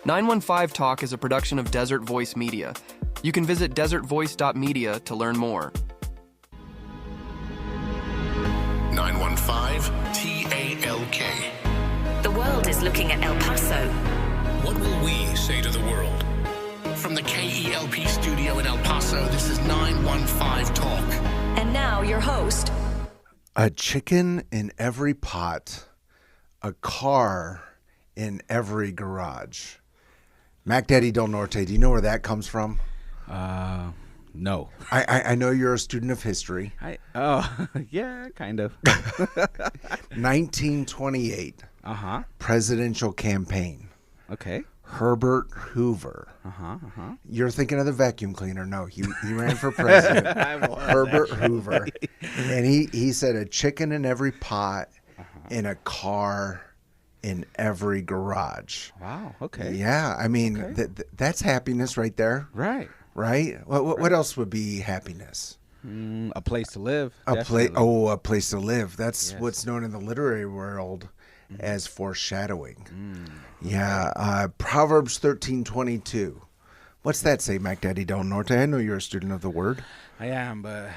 915 Talk is a production of Desert Voice Media. You can visit desertvoice.media to learn more. 915 TALK. The world is looking at El Paso. What will we say to the world? From the KELP studio in El Paso, this is 915 Talk. And now your host. A chicken in every pot, a car in every garage. Mac Daddy Del Norte, do you know where that comes from? No. I know you're a student of history. Yeah, kind of. 1928. Presidential campaign. Okay. Herbert Hoover. You're thinking of the vacuum cleaner. No, he ran for president. Herbert Hoover. And he said a chicken in every pot, in a car in every garage. Wow. Okay. Yeah, I mean, that's happiness right there. Right. Right? What else would be happiness? A place to live. A place to live. That's what's known in the literary world as foreshadowing. Yeah. Proverbs 13:22. What's that say, Mac Daddy Del Norte? I know you're a student of the word. I am, but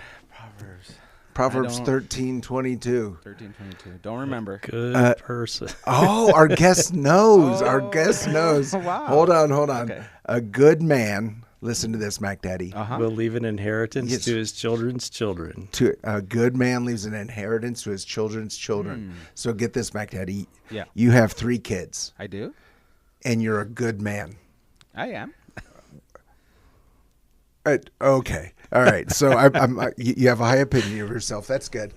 Proverbs 13:22. 13:22. Don't remember. Good person. Oh, our guest knows. Our guest knows. Wow. Hold on. Okay. A good man. Listen to this, Mac Daddy. Will leave an inheritance to his children's children. A good man leaves an inheritance to his children's children. So get this, Mac Daddy. Yeah. You have 3 kids. I do. And you're a good man. I am. Okay. All right. So you have a high opinion of yourself. That's good.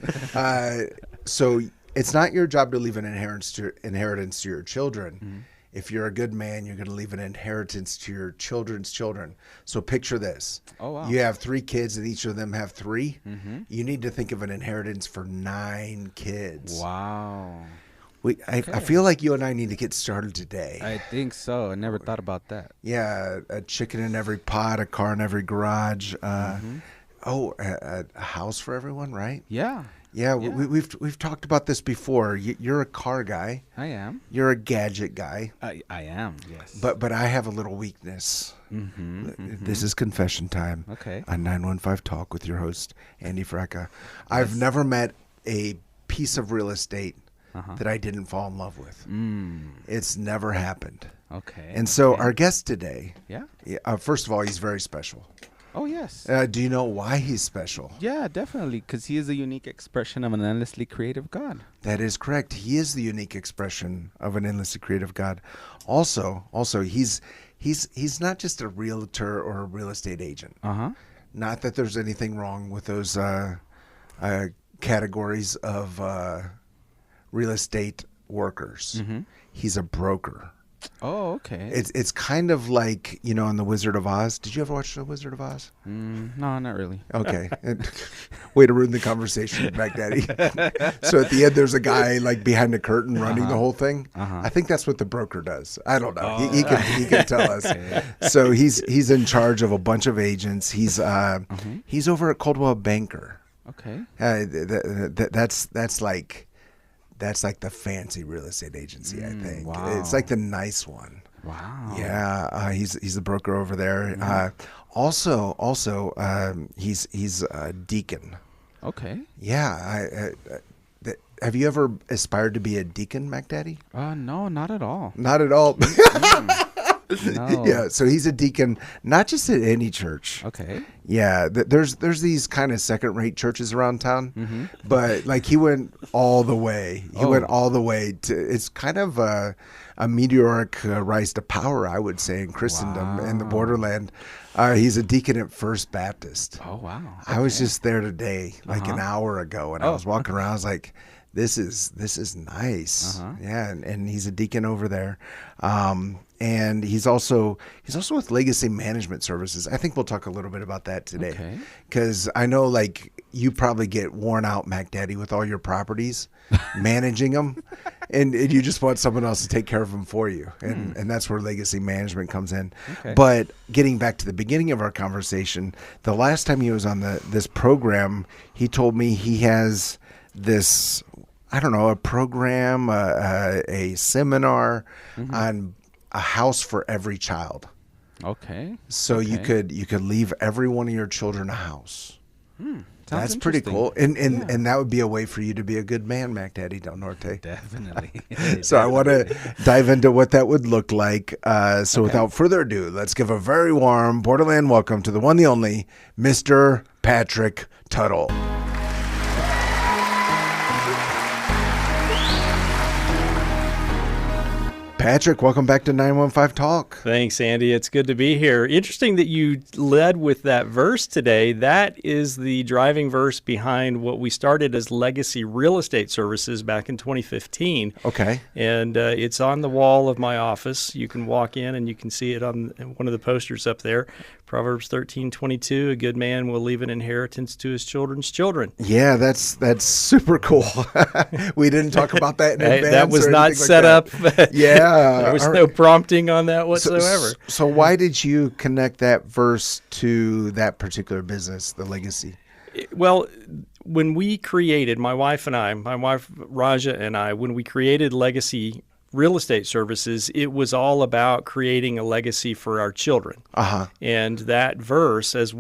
So it's not your job to leave an inheritance to your children. If you're a good man, you're going to leave an inheritance to your children's children. So picture this. Oh, wow. You have 3 kids and each of them have 3. You need to think of an inheritance for 9 kids. Wow. I feel like you and I need to get started today. I think so. I never thought about that. Yeah, a chicken in every pot, a car in every garage. A house for everyone, right? Yeah. Yeah, we've talked about this before. You're a car guy. I am. You're a gadget guy. I am. Yes. But I have a little weakness. This is confession time. Okay. On 915 Talk with your host Andy Fracca. I've never met a piece of real estate that I didn't fall in love with. It's never happened. Okay. And so our guest today. Yeah. First of all, he's very special. Oh, yes. Do you know why he's special? Yeah, definitely, because he is a unique expression of an endlessly creative God. That is correct. He is the unique expression of an endlessly creative God. Also, he's not just a realtor or a real estate agent. Not that there's anything wrong with those categories of real estate workers. He's a broker. Oh, okay. It's kind of like, in The Wizard of Oz. Did you ever watch The Wizard of Oz? No, not really. Okay. Way to ruin the conversation, Mac Daddy. So at the end, there's a guy like behind the curtain running the whole thing. I think that's what the broker does. I don't know. He can tell us. So he's in charge of a bunch of agents. He's over at Coldwell Banker. Okay. That's like the fancy real estate agency, I think. Wow. It's like the nice one. Wow. Yeah, he's the broker over there. Also, he's a deacon. Okay. Yeah. Have you ever aspired to be a deacon, Mac Daddy? No, not at all. Not at all. No. Yeah, so he's a deacon, not just at any church. Okay. Yeah, there's these kind of second-rate churches around town, but like he went all the way. He went all the way to. It's kind of a meteoric rise to power, I would say, in Christendom and the borderland. He's a deacon at First Baptist. Oh wow! I was just there today, like an hour ago, and I was walking around. I was like, "This is nice." Yeah, and he's a deacon over there. And he's also with Legacy Management Services. I think we'll talk a little bit about that today, because I know like you probably get worn out, Mac Daddy, with all your properties, managing them, and you just want someone else to take care of them for you, and that's where Legacy Management comes in. Okay. But getting back to the beginning of our conversation, the last time he was on this program, he told me he has this, I don't know, a program, a seminar on a house for every child. Okay. So you could leave every one of your children a house. That's pretty cool. And that would be a way for you to be a good man, Mac Daddy Del Norte. Definitely. So I want to dive into what that would look like. So without further ado, let's give a very warm Borderland welcome to the one, the only, Mr. Patrick Tuttle. Patrick, welcome back to 915 Talk. Thanks, Andy. It's good to be here. Interesting that you led with that verse today. That is the driving verse behind what we started as Legacy Real Estate Services back in 2015. Okay. And it's on the wall of my office. You can walk in and you can see it on one of the posters up there. Proverbs 13:22, a good man will leave an inheritance to his children's children. Yeah, that's super cool. We didn't talk about that in advance. That was not set up. Yeah. There was no prompting on that whatsoever. So why did you connect that verse to that particular business, the Legacy? Well, when we created, my wife Raja and I, when we created Legacy Real Estate Services, it was all about creating a legacy for our children. Uh-huh. And that verse, as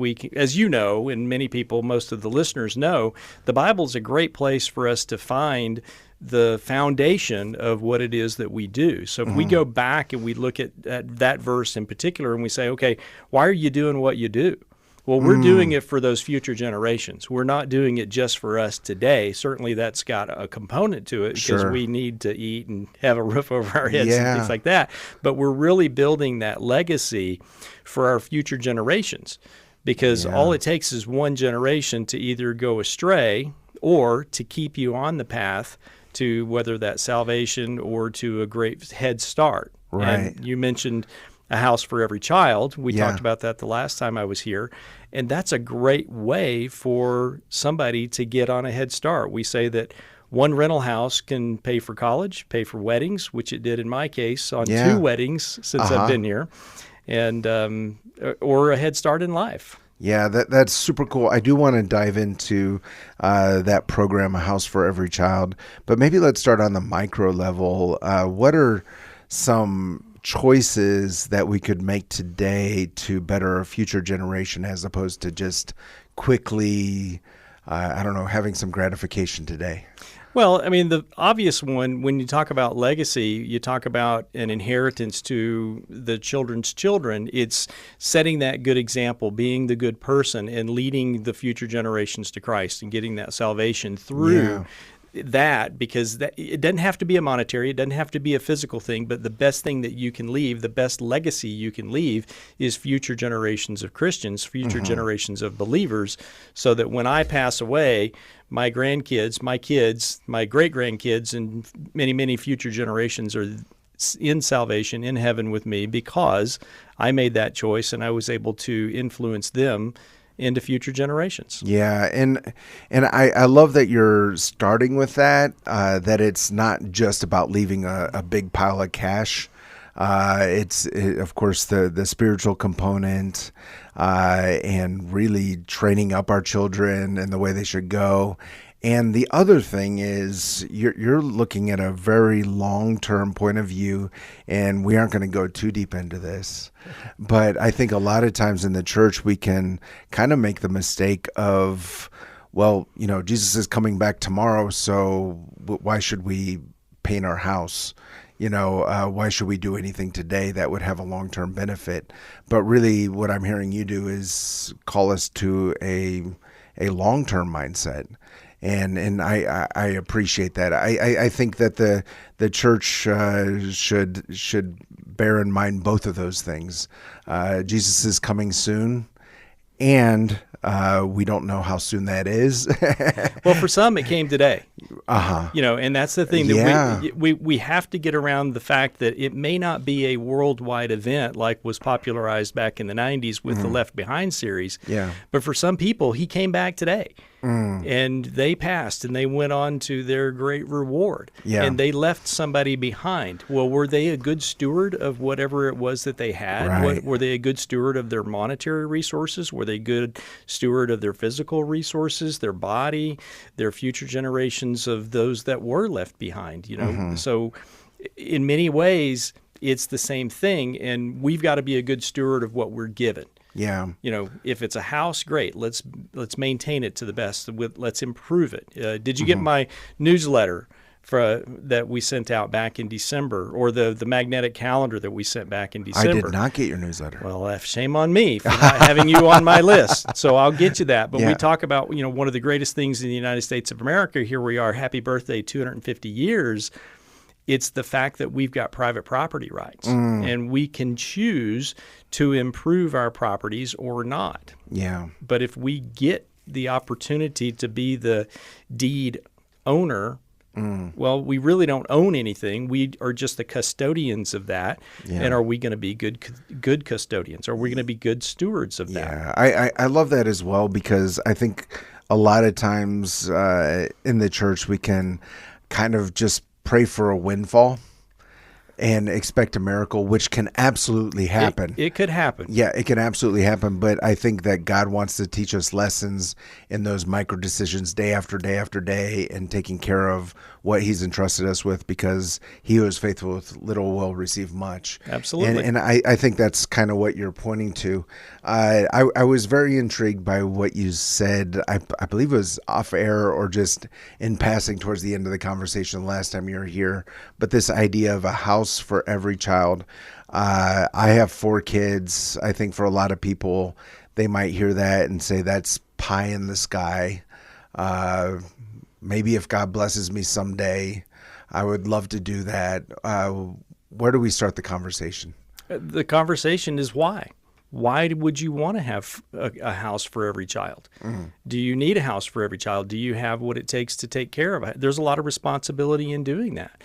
you know, and many people, most of the listeners know, the Bible is a great place for us to find the foundation of what it is that we do. So if we go back and we look at that verse in particular and we say, okay, why are you doing what you do? Well, we're doing it for those future generations. We're not doing it just for us today. Certainly that's got a component to it because we need to eat and have a roof over our heads and things like that. But we're really building that legacy for our future generations because all it takes is one generation to either go astray or to keep you on the path to whether that's salvation or to a great head start. Right. And you mentioned a house for every child. We talked about that the last time I was here. And that's a great way for somebody to get on a head start. We say that one rental house can pay for college, pay for weddings, which it did in my case on 2 weddings since I've been here, and or a head start in life. Yeah, that's super cool. I do want to dive into that program, A House for Every Child, but maybe let's start on the micro level. What are some choices that we could make today to better a future generation as opposed to just quickly, having some gratification today? Well, I mean, the obvious one, when you talk about legacy, you talk about an inheritance to the children's children. It's setting that good example, being the good person, and leading the future generations to Christ and getting that salvation through that, because it doesn't have to be a monetary, it doesn't have to be a physical thing, but the best thing that you can leave, the best legacy you can leave is future generations of Christians, future generations of believers, so that when I pass away, my grandkids, my kids, my great-grandkids, and many, many future generations are in salvation, in heaven with me, because I made that choice and I was able to influence them into future generations. Yeah, and I love that you're starting with that, that it's not just about leaving a big pile of cash. It's of course the spiritual component, and really training up our children in the way they should go. And the other thing is you're looking at a very long-term point of view, and we aren't going to go too deep into this. But I think a lot of times in the church we can kind of make the mistake of, well, Jesus is coming back tomorrow, so why should we paint our house? Why should we do anything today that would have a long-term benefit? But really what I'm hearing you do is call us to a long-term mindset. And I appreciate that. I think that the church should bear in mind both of those things. Jesus is coming soon, and we don't know how soon that is. Well, for some, it came today. And that's the thing that we have to get around the fact that it may not be a worldwide event like was popularized back in the 90s with the Left Behind series. Yeah. But for some people, he came back today. And they passed and they went on to their great reward. Yeah. And they left somebody behind. Well, were they a good steward of whatever it was that they had? Right. Were they a good steward of their monetary resources? Were they a good steward of their physical resources, their body, their future generations of those that were left behind? So in many ways, it's the same thing, and we've got to be a good steward of what we're given. Yeah. If it's a house, great. Let's maintain it to the best. Let's improve it. Did you get my newsletter that we sent out back in December, or the magnetic calendar that we sent back in December? I did not get your newsletter. Well, shame on me for not having you on my list. So I'll get you that. But we talk about, one of the greatest things in the United States of America. Here we are, happy birthday, 250 years. It's the fact that we've got private property rights, and we can choose to improve our properties or not. Yeah. But if we get the opportunity to be the deed owner, well, we really don't own anything. We are just the custodians of that. Yeah. And are we going to be good custodians? Are we going to be good stewards of that? Yeah, I love that as well, because I think a lot of times in the church we can kind of just pray for a windfall and expect a miracle, which can absolutely happen. It could happen. Yeah, it can absolutely happen. But I think that God wants to teach us lessons in those micro decisions day after day after day, and taking care of what he's entrusted us with, because he who is faithful with little will receive much. Absolutely. And I think that's kind of what you're pointing to. I was very intrigued by what you said. I believe it was off air or just in passing towards the end of the conversation the last time you were here. But this idea of a house for every child. I have 4 kids. I think for a lot of people, they might hear that and say that's pie in the sky. Maybe if God blesses me someday, I would love to do that. Where do we start the conversation? The conversation is why. Why would you want to have a house for every child? Do you need a house for every child? Do you have what it takes to take care of it? There's a lot of responsibility in doing that.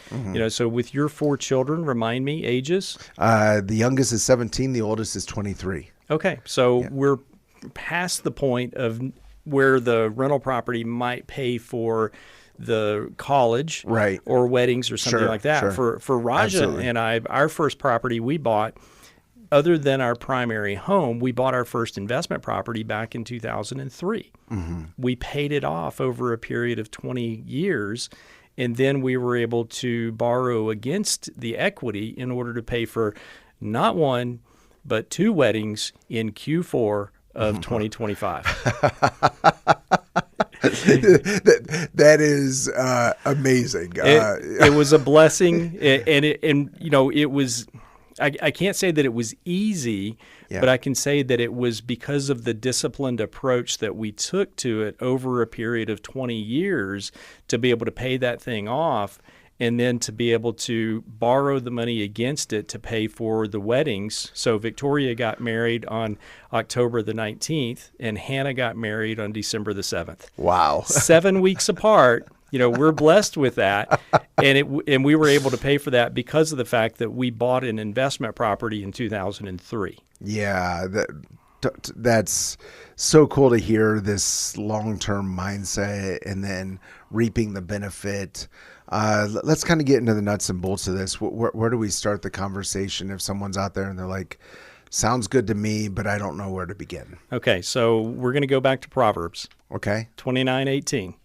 So with your 4 children, remind me, ages? The youngest is 17. The oldest is 23. Okay, so we're past the point of where the rental property might pay for the college, right, or weddings or something like that. Sure. For Raja and I, our first property we bought, other than our primary home, we bought our first investment property back in 2003. We paid it off over a period of 20 years, and then we were able to borrow against the equity in order to pay for not 1, but 2 weddings in Q4 of 2025. That is amazing. It was a blessing, and it was. I can't say that it was easy, but I can say that it was because of the disciplined approach that we took to it over a period of 20 years to be able to pay that thing off, and then to be able to borrow the money against it to pay for the weddings. So Victoria got married on October the 19th, and Hannah got married on December the 7th. Wow. 7 weeks apart. We're blessed with that, and we were able to pay for that because of the fact that we bought an investment property in 2003. Yeah, that's so cool to hear, this long-term mindset and then reaping the benefit. Let's kind of get into the nuts and bolts of this. Where do we start the conversation if someone's out there and they're like, sounds good to me, but I don't know where to begin? Okay, so we're going to go back to Proverbs. Okay. 29:18.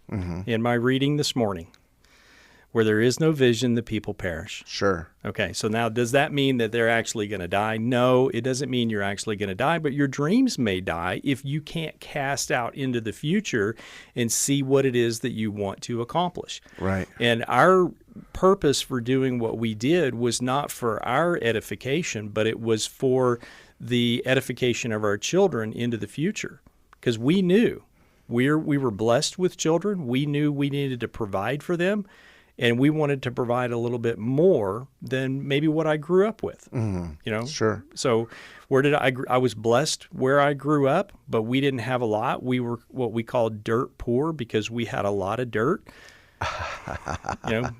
In my reading this morning, where there is no vision, the people perish. Sure. Okay, so now does that mean that they're actually going to die? No, it doesn't mean you're actually going to die, but your dreams may die if you can't cast out into the future and see what it is that you want to accomplish. Right. And our purpose for doing what we did was not for our edification, but it was for the edification of our children into the future, because we knew we were blessed with children. We knew we needed to provide for them, and we wanted to provide a little bit more than maybe what I grew up with. Sure. So where did I was blessed where I grew up, but we didn't have a lot. We were what we called dirt poor because we had a lot of dirt.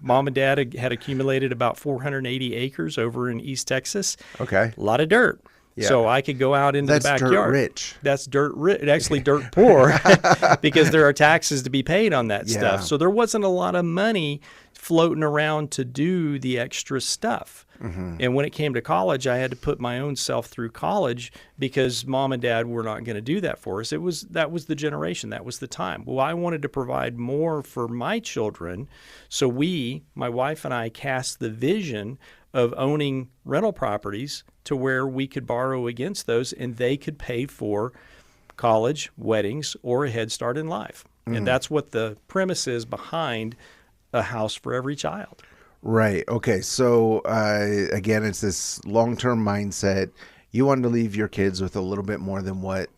Mom and Dad had accumulated about 480 acres over in East Texas. Okay. A lot of dirt. Yeah. So I could go out into the backyard. That's dirt rich. That's dirt rich. Actually, dirt poor because there are taxes to be paid on that stuff. So there wasn't a lot of money floating around to do the extra stuff. And when it came to college, I had to put my own self through college because Mom and Dad were not going to do that for us. That was the generation. That was the time. Well, I wanted to provide more for my children. So my wife and I, cast the vision of owning rental properties to where we could borrow against those and they could pay for college, weddings, or a head start in life. And that's what the premise is behind a house for every child. Right. Okay. So again, it's this long-term mindset. You wanted to leave your kids with a little bit more than what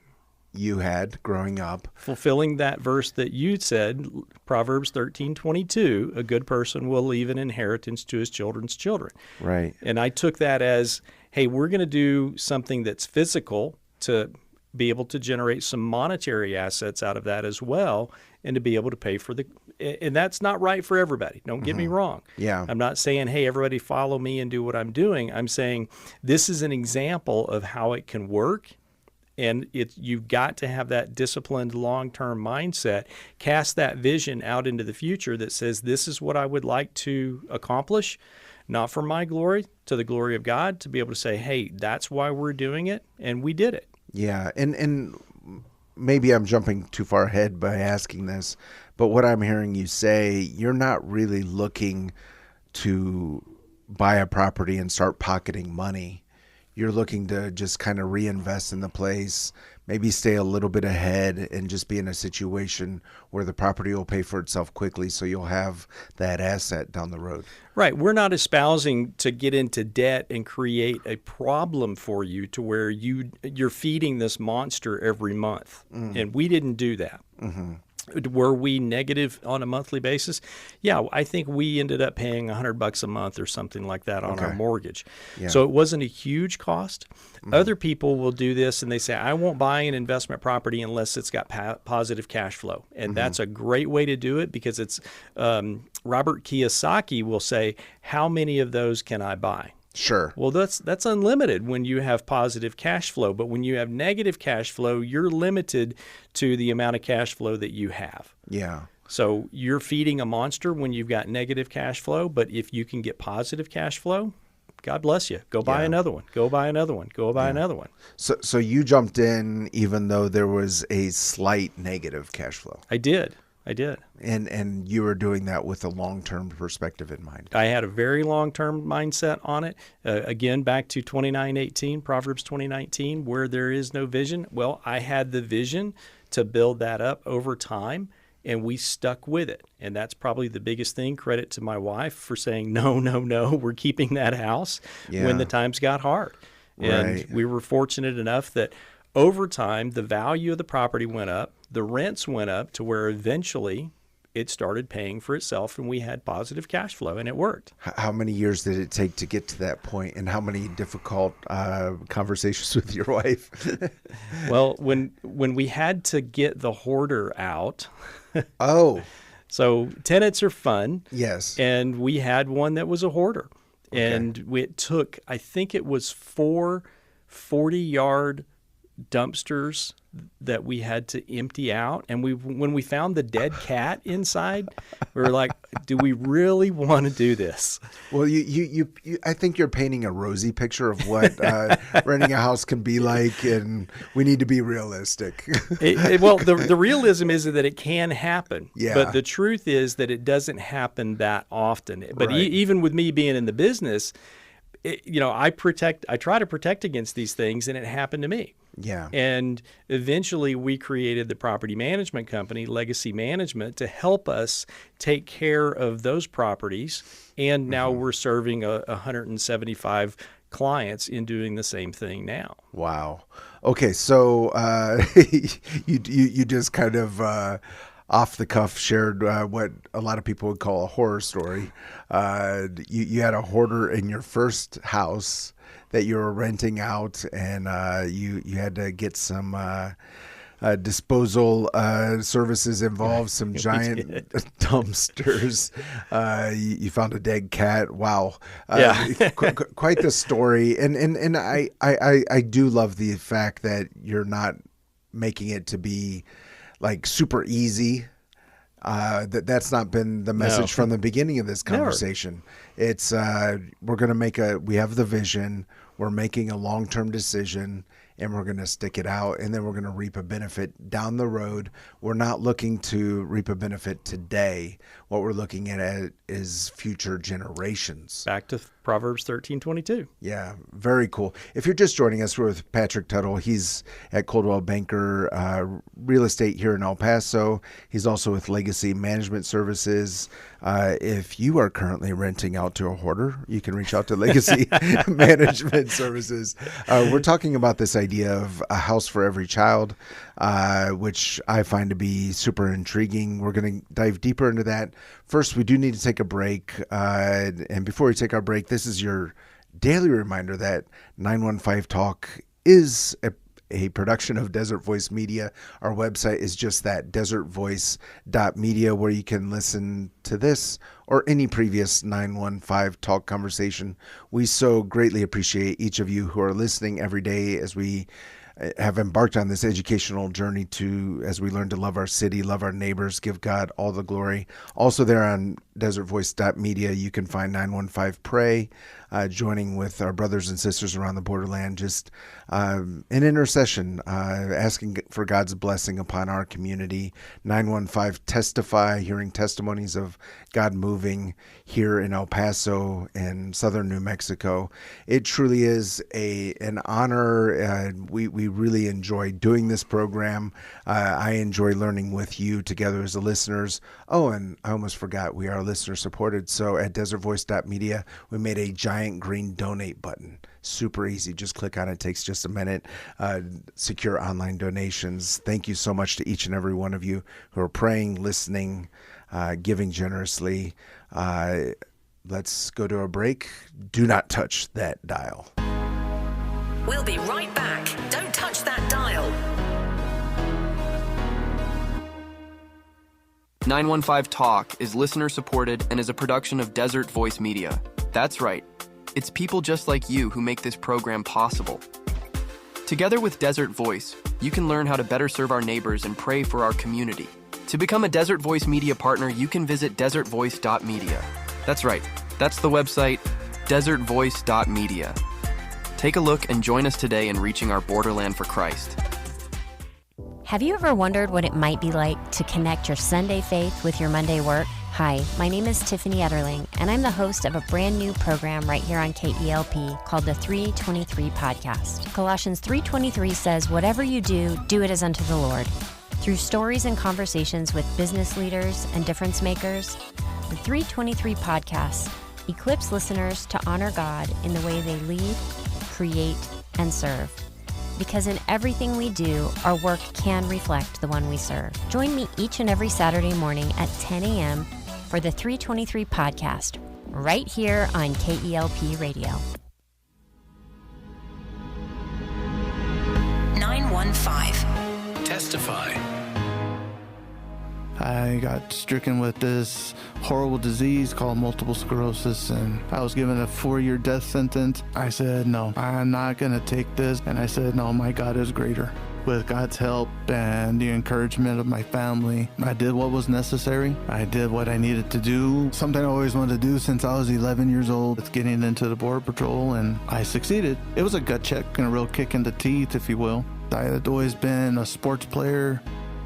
you had growing up. Fulfilling that verse that you said, Proverbs 13:22, a good person will leave an inheritance to his children's children. Right. And I took that as, hey, we're going to do something that's physical to be able to generate some monetary assets out of that as well, and to be able to pay for the, and that's not right for everybody. Don't get me wrong. Yeah. I'm not saying, hey, everybody follow me and do what I'm doing. I'm saying this is an example of how it can work. And you've got to have that disciplined long-term mindset, cast that vision out into the future that says, this is what I would like to accomplish, not for my glory, to the glory of God, to be able to say, hey, that's why we're doing it, and we did it. Yeah, and maybe I'm jumping too far ahead by asking this, but what I'm hearing you say, you're not really looking to buy a property and start pocketing money. You're looking to just kind of reinvest in the place, maybe stay a little bit ahead and just be in a situation where the property will pay for itself quickly, so you'll have that asset down the road. Right. We're not espousing to get into debt and create a problem for you to where you're feeding this monster every month. And we didn't do that. Were we negative on a monthly basis? Yeah, I think we ended up paying $100 a month or something like that on our mortgage. Yeah. So it wasn't a huge cost. Other people will do this and they say, I won't buy an investment property unless it's got positive cash flow. And that's a great way to do it, because it's Robert Kiyosaki will say, how many of those can I buy? Sure. Well, that's unlimited when you have positive cash flow. But when you have negative cash flow, you're limited to the amount of cash flow that you have. Yeah. So you're feeding a monster when you've got negative cash flow. But if you can get positive cash flow, God bless you. Go buy another one. Go buy another one. Go buy another one. So you jumped in even though there was a slight negative cash flow. I did. And you were doing that with a long-term perspective in mind. I had a very long-term mindset on it. Again, back to 29:18, Proverbs 20:19, where there is no vision. Well, I had the vision to build that up over time, and we stuck with it. And that's probably the biggest thing. Credit to my wife for saying, no, we're keeping that house when the times got hard. And we were fortunate enough that over time, the value of the property went up, the rents went up to where eventually it started paying for itself and we had positive cash flow, and it worked. How many years did it take to get to that point, and how many difficult conversations with your wife? Well, when we had to get the hoarder out. Oh. So tenants are fun. Yes. And we had one that was a hoarder. Okay. And it took, I think it was 4 40-yard dumpsters that we had to empty out, and when we found the dead cat inside, we were like, do we really want to do this? Well, you I think you're painting a rosy picture of what renting a house can be like, and we need to be realistic. Well, the realism is that it can happen, but the truth is that it doesn't happen that often. But even with me being in the business, I try to protect against these things, and it happened to me. Yeah. And eventually we created the property management company, Legacy Management, to help us take care of those properties. And now we're serving 175 clients in doing the same thing now. Wow. Okay. So you just kind of off the cuff shared what a lot of people would call a horror story. You had a hoarder in your first house that you were renting out, and you had to get some disposal services involved, some giant dumpsters. You found a dead cat. Wow. Quite the story. And I do love the fact that you're not making it to be like super easy. That's not been the message from the beginning of this conversation. Never. It's we have the vision, we're making a long-term decision, and we're going to stick it out, and then we're going to reap a benefit down the road. We're not looking to reap a benefit today. What we're looking at is future generations. Back to Proverbs 13:22. Yeah, very cool. If you're just joining us, we're with Patrick Tuttle. He's at Coldwell Banker Real Estate here in El Paso. He's also with Legacy Management Services. If you are currently renting out to a hoarder, you can reach out to Legacy Management Services. We're talking about this idea of a house for every child, which I find to be super intriguing. We're going to dive deeper into that. First, we do need to take a break. And before we take our break, this is your daily reminder that 915 Talk is a production of Desert Voice Media. Our website is just that, desertvoice.media, where you can listen to this or any previous 915 Talk conversation. We so greatly appreciate each of you who are listening every day as we have embarked on this educational journey as we learn to love our city, love our neighbors, give God all the glory. Also there on desertvoice.media, you can find 915 Pray, joining with our brothers and sisters around the borderland, just in intercession, asking for God's blessing upon our community. 915 Testify, hearing testimonies of God moving here in El Paso and southern New Mexico. It truly is an honor. We really enjoy doing this program. I enjoy learning with you together as the listeners. Oh, and I almost forgot, we are listener supported. So at desertvoice.media, we made a giant green donate button. Super easy. Just click on it. It takes just a minute. Secure online donations. Thank you so much to each and every one of you who are praying, listening, giving generously. Let's go to a break. Do not touch that dial. We'll be right back. Don't touch that dial. 915 Talk is listener supported and is a production of Desert Voice Media. That's right. It's people just like you who make this program possible. Together with Desert Voice, you can learn how to better serve our neighbors and pray for our community. To become a Desert Voice Media partner, you can visit desertvoice.media. That's right. That's the website, desertvoice.media. Take a look and join us today in reaching our borderland for Christ. Have you ever wondered what it might be like to connect your Sunday faith with your Monday work? Hi, my name is Tiffany Etterling, and I'm the host of a brand new program right here on KELP called the 323 Podcast. Colossians 3:23 says, "Whatever you do, do it as unto the Lord." Through stories and conversations with business leaders and difference makers, the 323 Podcast equips listeners to honor God in the way they lead, create, and serve. Because in everything we do, our work can reflect the one we serve. Join me each and every Saturday morning at 10 a.m. for the 323 Podcast, right here on KELP Radio. 915. Testify. I got stricken with this horrible disease called multiple sclerosis, and I was given a 4-year death sentence. I said, no, I'm not going to take this. And I said, no, my God is greater. With God's help and the encouragement of my family, I did what was necessary. I did what I needed to do. Something I always wanted to do since I was 11 years old. It's getting into the Border Patrol, and I succeeded. It was a gut check and a real kick in the teeth, if you will. I had always been a sports player.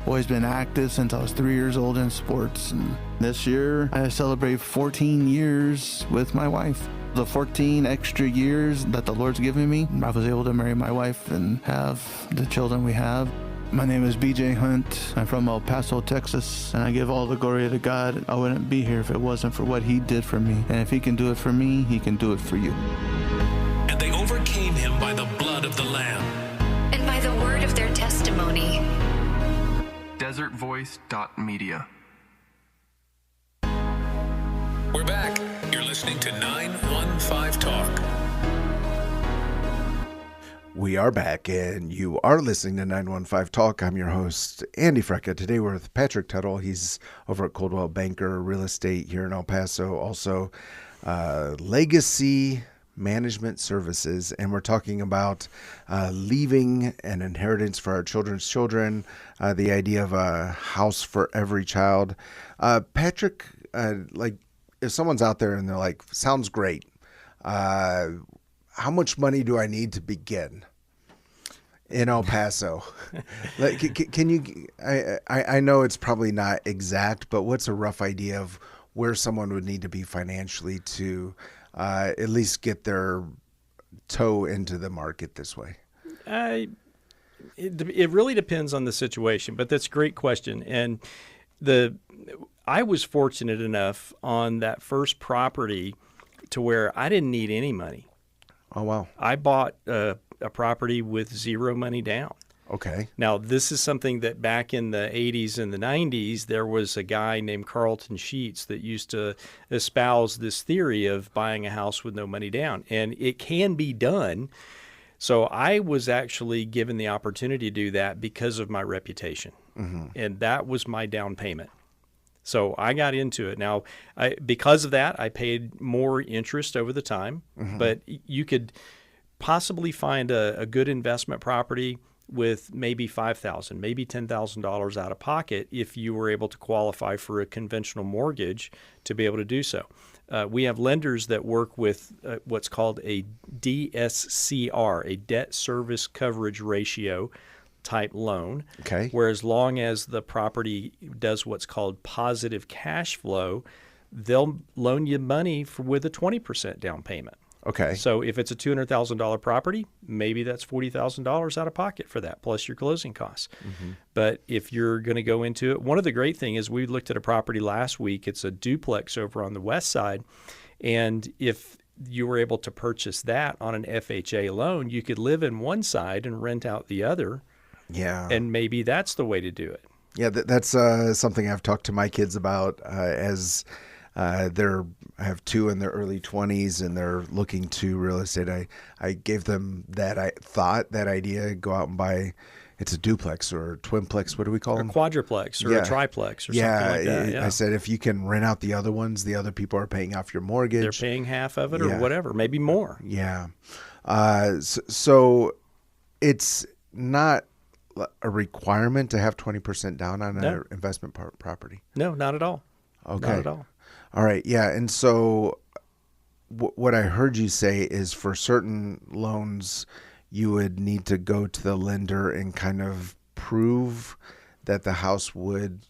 Always been active since I was 3 years old in sports. And this year, I celebrate 14 years with my wife. The 14 extra years that the Lord's given me, I was able to marry my wife and have the children we have. My name is BJ Hunt. I'm from El Paso, Texas, and I give all the glory to God. I wouldn't be here if it wasn't for what He did for me. And if He can do it for me, He can do it for you. And they overcame him by the blood of the Lamb And by the word of their testimony. desertvoice.media. We're back. You're listening to 915 Talk. We are back, and you are listening to 915 Talk. I'm your host, Andy Frecka. Today we're with Patrick Tuttle. He's over at Coldwell Banker Real Estate here in El Paso. Also, Legacy Management Services, and we're talking about leaving an inheritance for our children's children, the idea of a house for every child. Patrick, if someone's out there and they're like, sounds great, how much money do I need to begin? in El Paso. Like, can you? I know it's probably not exact, but what's a rough idea of where someone would need to be financially to at least get their toe into the market this way? It really depends on the situation, but that's a great question. And I was fortunate enough on that first property to where I didn't need any money. Oh, wow. I bought a property with zero money down. Okay. Now, this is something that back in the 80s and the 90s, there was a guy named Carlton Sheets that used to espouse this theory of buying a house with no money down. And it can be done. So I was actually given the opportunity to do that because of my reputation. And that was my down payment. So I got into it. Now, because of that, I paid more interest over the time. But you could possibly find a good investment property with maybe $5,000, maybe $10,000 out of pocket if you were able to qualify for a conventional mortgage to be able to do so. We have lenders that work with what's called a DSCR, a debt service coverage ratio type loan. Okay. Where as long as the property does what's called positive cash flow, they'll loan you money with a 20% down payment. Okay. So if it's a $200,000 property, maybe that's $40,000 out of pocket for that, plus your closing costs. But if you're going to go into it, one of the great things is we looked at a property last week. It's a duplex over on the west side. And if you were able to purchase that on an FHA loan, you could live in one side and rent out the other. Yeah. And maybe that's the way to do it. Yeah, that's something I've talked to my kids about as I have two in their early 20s and they're looking to real estate. I gave them that idea, go out and buy, it's a duplex or a twinplex. What do we call them? A quadruplex or a triplex or something like that. Yeah. I said, if you can rent out the other ones, the other people are paying off your mortgage. They're paying half of it or whatever, maybe more. Yeah. So it's not a requirement to have 20% down on an investment property. No, not at all. Okay. Not at all. All right. Yeah. And so what I heard you say is for certain loans, you would need to go to the lender and kind of prove that the house would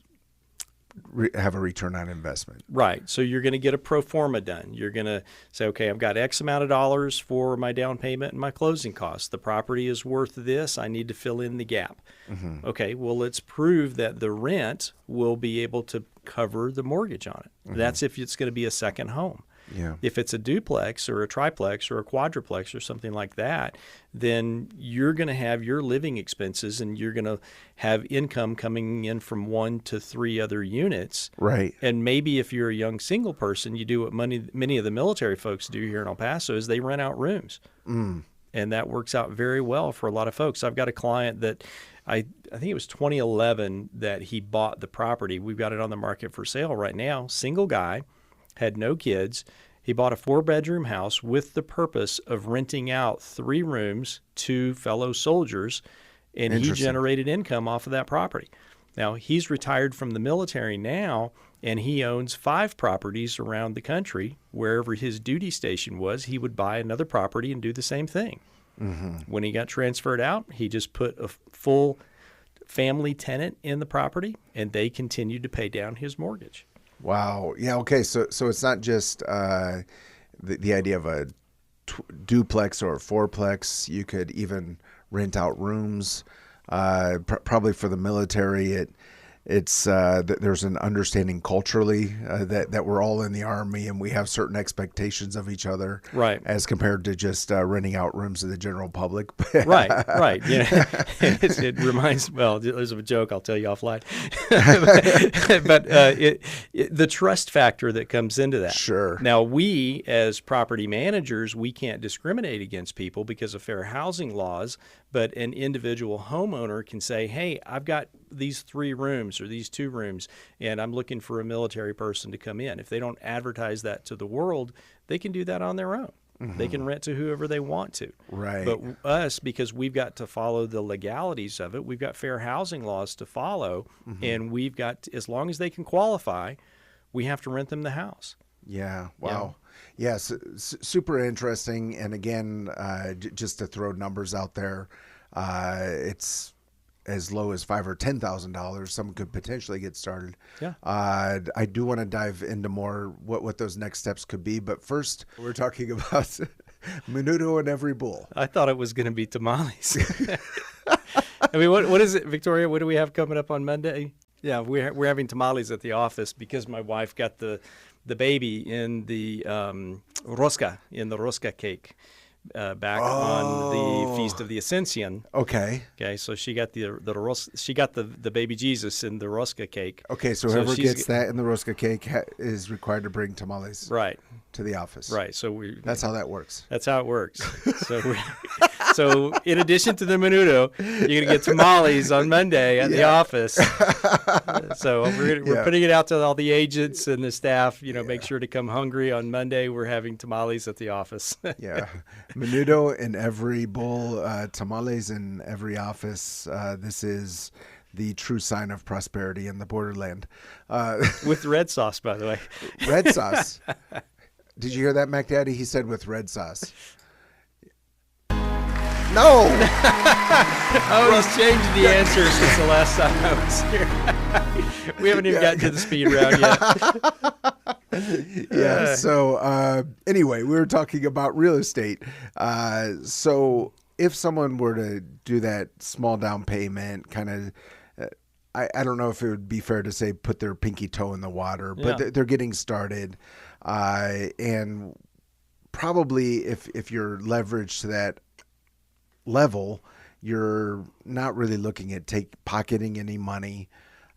have a return on investment. Right. So you're going to get a pro forma done. You're going to say, okay, I've got X amount of dollars for my down payment and my closing costs. The property is worth this. I need to fill in the gap. Mm-hmm. Okay, well, let's prove that the rent will be able to cover the mortgage on it. Mm-hmm. That's if it's going to be a second home. Yeah. If it's a duplex or a triplex or a quadruplex or something like that, then you're going to have your living expenses and you're going to have income coming in from 1 to 3 other units. Right. And maybe if you're a young single person, you do what many of the military folks do here in El Paso is they rent out rooms. Mm. And that works out very well for a lot of folks. I've got a client that I think it was 2011 that he bought the property. We've got it on the market for sale right now. Single guy. Had no kids. He bought a 4-bedroom house with the purpose of renting out 3 rooms to fellow soldiers, and he generated income off of that property. Now, he's retired from the military now, and he owns 5 properties around the country. Wherever his duty station was, he would buy another property and do the same thing. Mm-hmm. When he got transferred out, he just put a full family tenant in the property, and they continued to pay down his mortgage. Wow. Yeah. Okay. So it's not just the idea of a duplex or a fourplex. You could even rent out rooms. Probably for the military, it's there's an understanding culturally that we're all in the Army and we have certain expectations of each other, right? As compared to just renting out rooms to the general public. Right. Yeah. It reminds. Well, there's a joke I'll tell you offline, but the trust factor that comes into that. Sure. Now, we as property managers, we can't discriminate against people because of fair housing laws. But an individual homeowner can say, hey, I've got these 3 rooms or these 2 rooms, and I'm looking for a military person to come in. If they don't advertise that to the world, they can do that on their own. Mm-hmm. They can rent to whoever they want to. Right. But us, because we've got to follow the legalities of it, we've got fair housing laws to follow, mm-hmm. and we've got, as long as they can qualify, we have to rent them the house. Yeah. Wow. Yes. Super interesting. And again, just to throw numbers out there, It's as low as $5,000 or $10,000. Someone could potentially get started. Yeah. I do want to dive into more what those next steps could be, but first we're talking about menudo in every bowl. I thought it was going to be tamales. I mean, what is it, Victoria? What do we have coming up on Monday? Yeah, we're having tamales at the office because my wife got the baby in the rosca cake. Back on the Feast of the Ascension. Okay. Okay, so she got the baby Jesus in the rosca cake. Okay, so whoever gets that in the rosca cake is required to bring tamales. Right. To the office. Right. So that's how that works. That's how it works. So in addition to the menudo, you're gonna get tamales on Monday at the office. So we're putting it out to all the agents and the staff. Make sure to come hungry on Monday. We're having tamales at the office. Yeah, menudo in every bowl, tamales in every office. This is the true sign of prosperity in the borderland. With red sauce, by the way. Red sauce. Did you hear that, Mac Daddy? He said with red sauce. No! He's changed the answer since the last time I was here. We haven't even gotten to the speed round yet. Yeah, so anyway, we were talking about real estate. So if someone were to do that small down payment, kind of, I don't know if it would be fair to say put their pinky toe in the water, but they're getting started. And probably if you're leveraged to that level, you're not really looking at pocketing any money,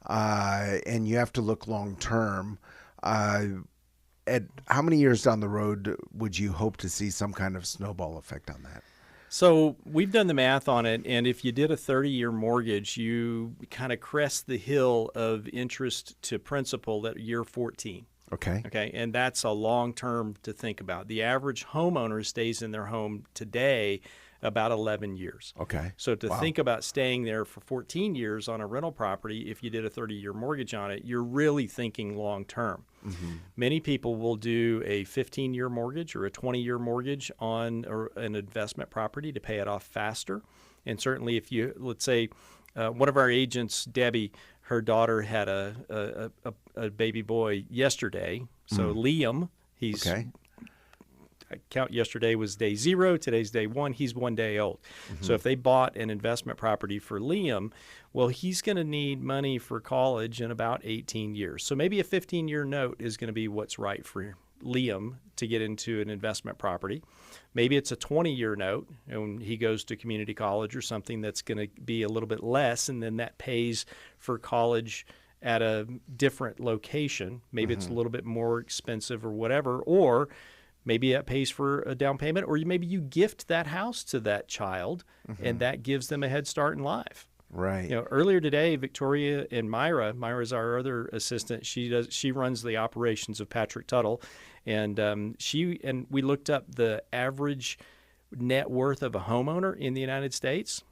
and you have to look long term. At how many years down the road would you hope to see some kind of snowball effect on that? So we've done the math on it, and if you did a 30-year mortgage, you kind of crest the hill of interest to principal at year 14. Okay. And that's a long term to think about. The average homeowner stays in their home today about 11 years. Okay. So to think about staying there for 14 years on a rental property, if you did a 30-year mortgage on it, you're really thinking long term. Mm-hmm. Many people will do a 15-year mortgage or a 20-year mortgage on an investment property to pay it off faster. And certainly if you, let's say, one of our agents, Debbie, her daughter had a baby boy yesterday. So Liam, he's I count yesterday was day 0. Today's day 1. He's 1 day old. Mm-hmm. So if they bought an investment property for Liam, well, he's going to need money for college in about 18 years. So maybe a 15-year note is going to be what's right for Liam to get into an investment property. Maybe it's a 20-year note and he goes to community college or something that's going to be a little bit less, and then that pays for college at a different location. Maybe it's a little bit more expensive or whatever, or maybe that pays for a down payment, or maybe you gift that house to that child and that gives them a head start in life. Right. Earlier today, Victoria and Myra's our other assistant. She runs the operations of Patrick Tuttle, and we looked up the average net worth of a homeowner in the United States,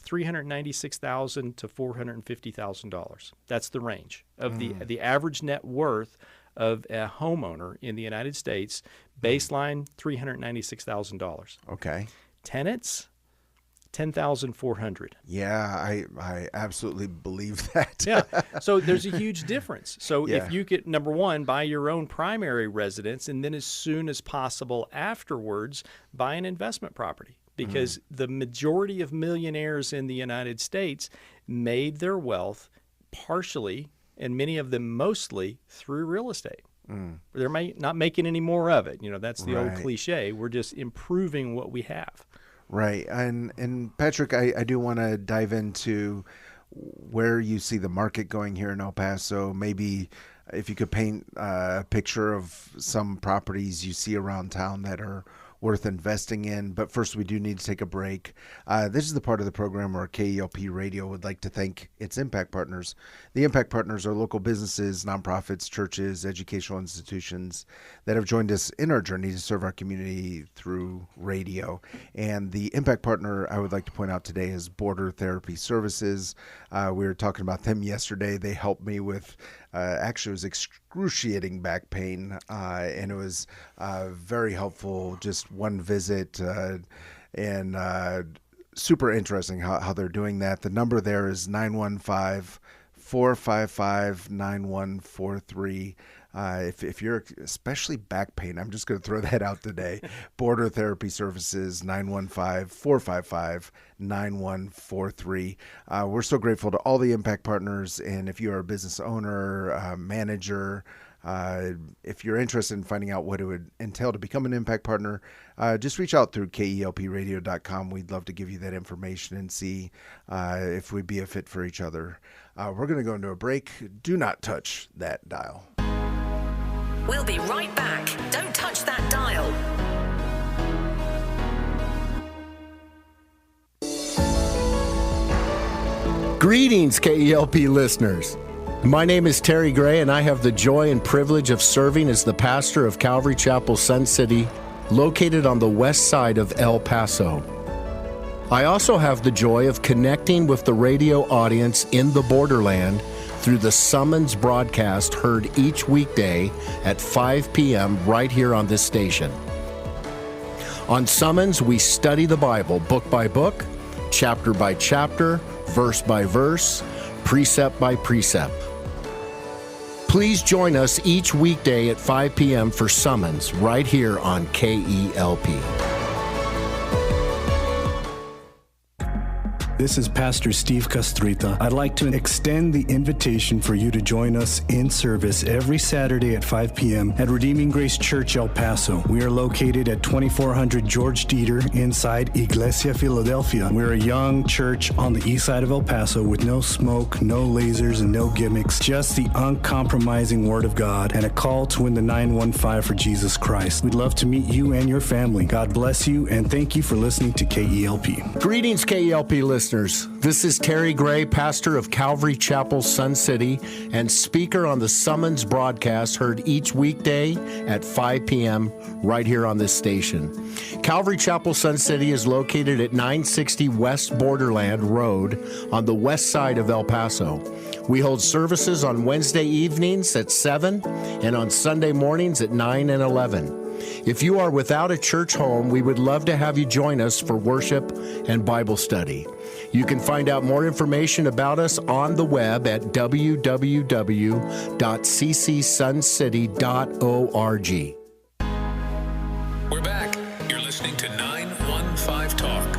$396,000 to $450,000. That's the range of the average net worth of a homeowner in the United States. Baseline $396,000. Okay. Tenants, $10,400. Yeah, I absolutely believe that. Yeah. So there's a huge difference. So if you could, number one, buy your own primary residence, and then as soon as possible afterwards, buy an investment property. Because the majority of millionaires in the United States made their wealth partially, and many of them mostly, through real estate. They're not making any more of it. That's the old cliche. We're just improving what we have. Right. And Patrick, I do want to dive into where you see the market going here in El Paso. Maybe if you could paint a picture of some properties you see around town that are worth investing in. But first, we do need to take a break. This is the part of the program where KELP Radio would like to thank its impact partners. The impact partners are local businesses, nonprofits, churches, educational institutions that have joined us in our journey to serve our community through radio. And the impact partner I would like to point out today is Border Therapy Services. We were talking about them yesterday. They helped me with actually, it was excruciating back pain, and it was very helpful. Just one visit, and super interesting how they're doing that. The number there is 915-455-9143. If you're, especially back pain, I'm just going to throw that out today. Border Therapy Services, 915-455-9143. We're so grateful to all the Impact Partners. And if you are a business owner, manager, if you're interested in finding out what it would entail to become an Impact Partner, just reach out through KELPradio.com. We'd love to give you that information and see if we'd be a fit for each other. We're going to go into a break. Do not touch that dial. We'll be right back. Don't touch that dial. Greetings, KELP listeners. My name is Terry Gray, and I have the joy and privilege of serving as the pastor of Calvary Chapel Sun City, located on the west side of El Paso. I also have the joy of connecting with the radio audience in the borderland through the Summons broadcast heard each weekday at 5 p.m. right here on this station. On Summons, we study the Bible book by book, chapter by chapter, verse by verse, precept by precept. Please join us each weekday at 5 p.m. for Summons right here on KELP. This is Pastor Steve Castrita. I'd like to extend the invitation for you to join us in service every Saturday at 5 p.m. at Redeeming Grace Church, El Paso. We are located at 2400 George Dieter inside Iglesia Philadelphia. We're a young church on the east side of El Paso with no smoke, no lasers, and no gimmicks, just the uncompromising Word of God and a call to win the 915 for Jesus Christ. We'd love to meet you and your family. God bless you, and thank you for listening to KELP. Greetings, KELP listeners. This is Terry Gray, pastor of Calvary Chapel, Sun City, and speaker on the Summons broadcast heard each weekday at 5 p.m. right here on this station. Calvary Chapel, Sun City is located at 960 West Borderland Road on the west side of El Paso. We hold services on Wednesday evenings at 7 and on Sunday mornings at 9 and 11. If you are without a church home, we would love to have you join us for worship and Bible study. You can find out more information about us on the web at www.ccsuncity.org. We're back. You're listening to 915 Talk.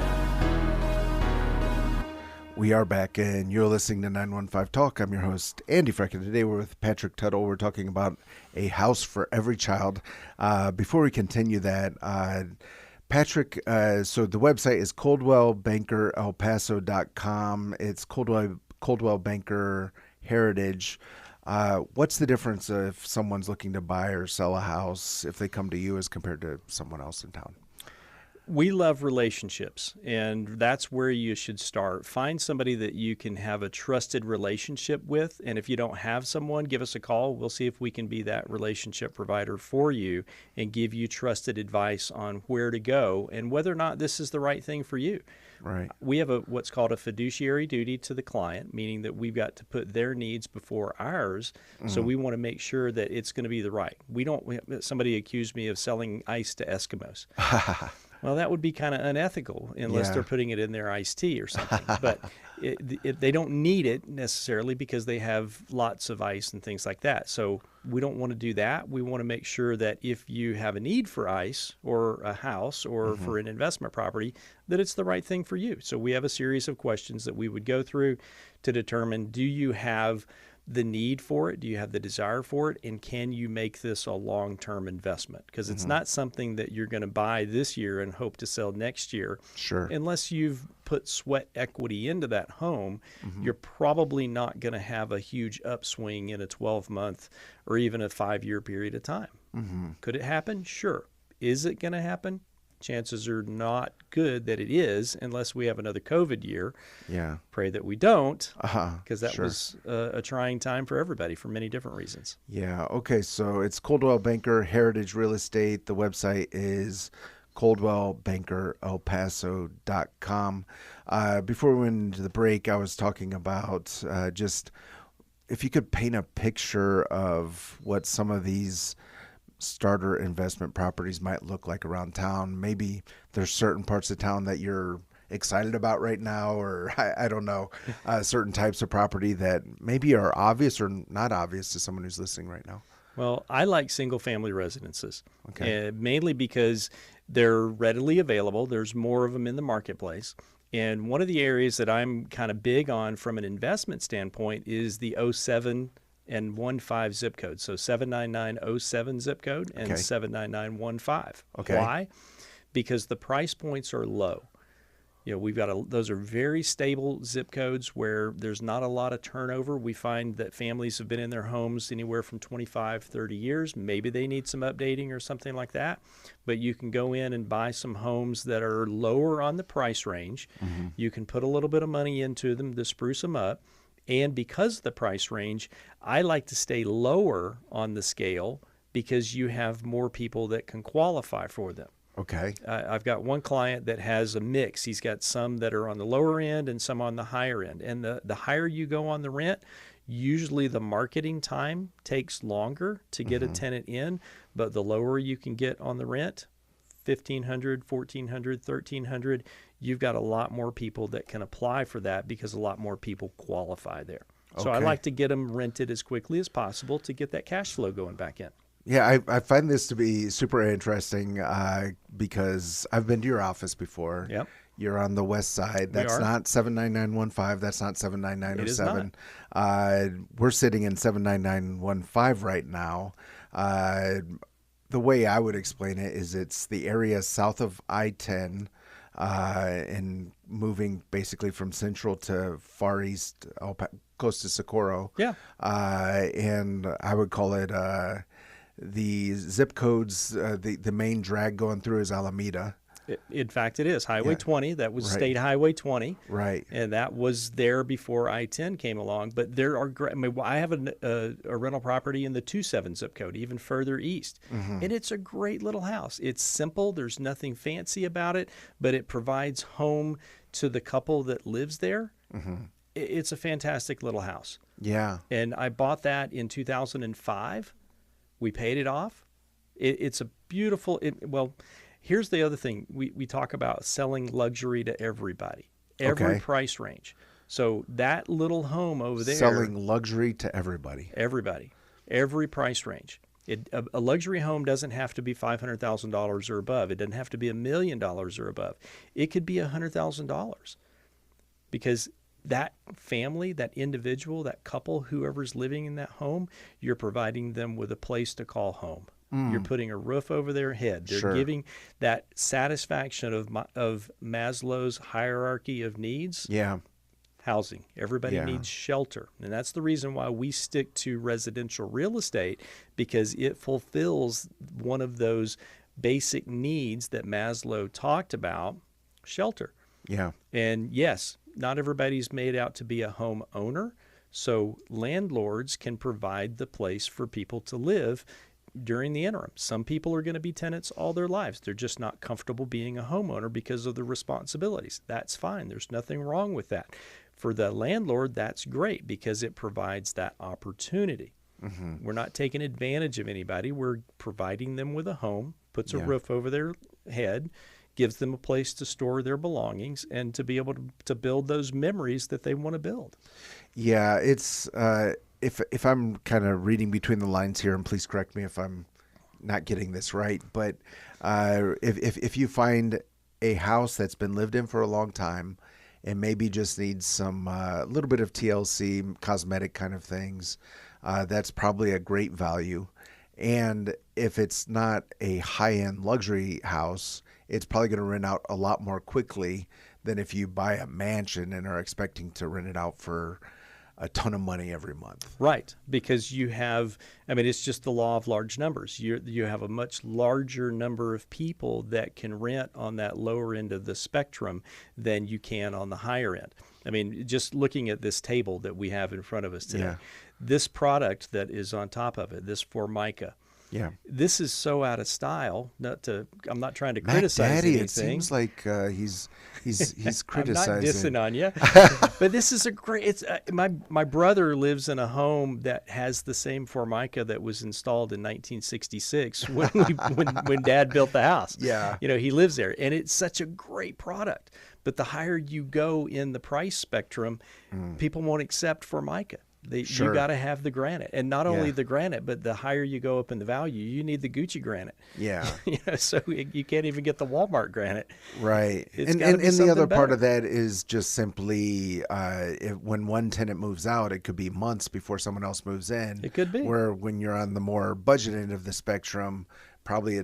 We are back, and you're listening to 915 Talk. I'm your host, Andy Frecken. Today we're with Patrick Tuttle. We're talking about a house for every child. Before we continue that, Patrick, so the website is ColdwellBankerElPaso.com. It's Coldwell Banker Heritage. What's the difference if someone's looking to buy or sell a house if they come to you as compared to someone else in town? We love relationships, and that's where you should start. Find somebody that you can have a trusted relationship with, and if you don't have someone, give us a call. We'll see if we can be that relationship provider for you and give you trusted advice on where to go and whether or not this is the right thing for you. Right. We have what's called a fiduciary duty to the client, meaning that we've got to put their needs before ours. Mm-hmm. So we want to make sure that it's going to be the right. Somebody accused me of selling ice to Eskimos. Well, that would be kind of unethical unless they're putting it in their iced tea or something. But they don't need it necessarily because they have lots of ice and things like that. So we don't want to do that. We want to make sure that if you have a need for ice or a house or for an investment property, that it's the right thing for you. So we have a series of questions that we would go through to determine, do you have the need for it? Do you have the desire for it? And can you make this a long-term investment? Because it's not something that you're going to buy this year and hope to sell next year. Sure. Unless you've put sweat equity into that home, you're probably not going to have a huge upswing in a 12-month or even a 5-year period of time. Could it happen? Sure. Is it going to happen? Chances are not good that it is unless we have another COVID year. Yeah. Pray that we don't, because that sure. was a trying time for everybody for many different reasons. Yeah. Okay. So it's Coldwell Banker Heritage Real Estate. The website is ColdwellBankerElPaso.com. Before we went into the break, I was talking about just if you could paint a picture of what some of these starter investment properties might look like around town. Maybe there's certain parts of town that you're excited about right now, or I don't know, certain types of property that maybe are obvious or not obvious to someone who's listening right now? Well, I like single-family residences, Okay. mainly because they're readily available. There's more of them in the marketplace. And one of the areas that I'm kind of big on from an investment standpoint is the 07 and 15 zip code. So 79907 zip code and Okay. 79915. Okay. Why? Because the price points are low. We've got those are very stable zip codes where there's not a lot of turnover. We find that families have been in their homes anywhere from 25, 30 years. Maybe they need some updating or something like that. But you can go in and buy some homes that are lower on the price range. Mm-hmm. You can put a little bit of money into them to spruce them up. And because of the price range, I like to stay lower on the scale because you have more people that can qualify for them. Okay. I've got one client that has a mix. He's got some that are on the lower end and some on the higher end. And the higher you go on the rent, usually the marketing time takes longer to get a tenant in, but the lower you can get on the rent, $1,500, $1,400, $1,300, you've got a lot more people that can apply for that because a lot more people qualify there. So I Okay. like to get them rented as quickly as possible to get that cash flow going back in. Yeah, I find this to be super interesting because I've been to your office before. Yep. You're on the west side. That's are. not 79915. That's not 79907. It is We're sitting in 79915 right now. The way I would explain it is it's the area south of I-10 and moving basically from central to far east, close to Socorro. Yeah. And I would call it the zip codes, the main drag going through is Alameda. In fact, it is Highway Yeah. 20. That was Right. State Highway 20. Right. And that was there before I-10 came along. But there are great. I mean, I have a rental property in the 27 zip code, even further east. And it's a great little house. It's simple. There's nothing fancy about it, but it provides home to the couple that lives there. It's a fantastic little house. Yeah. And I bought that in 2005. We paid it off. It's a beautiful, well, here's the other thing. We talk about selling luxury to everybody, every Okay. price range. So that little home over there. Selling luxury to everybody. Everybody, every price range. A luxury home doesn't have to be $500,000 or above. It doesn't have to be $1 million or above. It could be $100,000 because that family, that individual, that couple, whoever's living in that home, you're providing them with a place to call home. You're putting a roof over their head. They're Sure. giving that satisfaction of Maslow's hierarchy of needs. Yeah. Housing. Everybody Yeah. needs shelter. And that's the reason why we stick to residential real estate, because it fulfills one of those basic needs that Maslow talked about, shelter. Yeah. And yes, not everybody's made out to be a home owner. So landlords can provide the place for people to live during the interim. Some people are going to be tenants all their lives. They're just not comfortable being a homeowner because of the responsibilities. That's fine. There's nothing wrong with that. For the landlord, that's great because it provides that opportunity. We're not taking advantage of anybody. We're providing them with a home, puts a Yeah. roof over their head, gives them a place to store their belongings and to be able to build those memories that they want to build. Yeah, it's if I'm kind of reading between the lines here, and please correct me if I'm not getting this right, but if you find a house that's been lived in for a long time and maybe just needs some little bit of TLC, cosmetic kind of things, that's probably a great value. And if it's not a high-end luxury house, it's probably going to rent out a lot more quickly than if you buy a mansion and are expecting to rent it out for a ton of money every month. Right, because you have, I mean, it's just the law of large numbers. You have a much larger number of people that can rent on that lower end of the spectrum than you can on the higher end. I mean, just looking at this table that we have in front of us today, Yeah. this product that is on top of it, this Formica, Yeah. This is so out of style. I'm not trying to Mac criticize Daddy, anything. it seems like he's criticizing. I'm not dissing on you, but this is a great. It's my brother lives in a home that has the same Formica that was installed in 1966 when Dad built the house. Yeah. He lives there, and it's such a great product. But the higher you go in the price spectrum, people won't accept Formica. You got to have the granite, and not only the granite, but the higher you go up in the value, you need the Gucci granite. Yeah. So you can't even get the Walmart granite. Right. It's And the other part better. of that is just simply when one tenant moves out, it could be months before someone else moves in. It could be. Where when you're on the more budget end of the spectrum, probably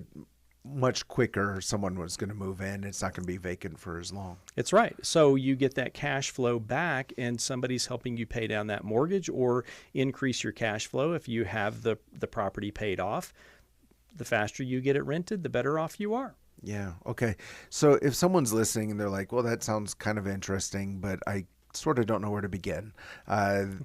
much quicker someone was going to move in. It's not going to be vacant for as long. It's right. So you get that cash flow back, and somebody's helping you pay down that mortgage or increase your cash flow if you have the property paid off. The faster you get it rented, the better off you are. Yeah. Okay. So if someone's listening and they're like, well, that sounds kind of interesting, but I sort of don't know where to begin.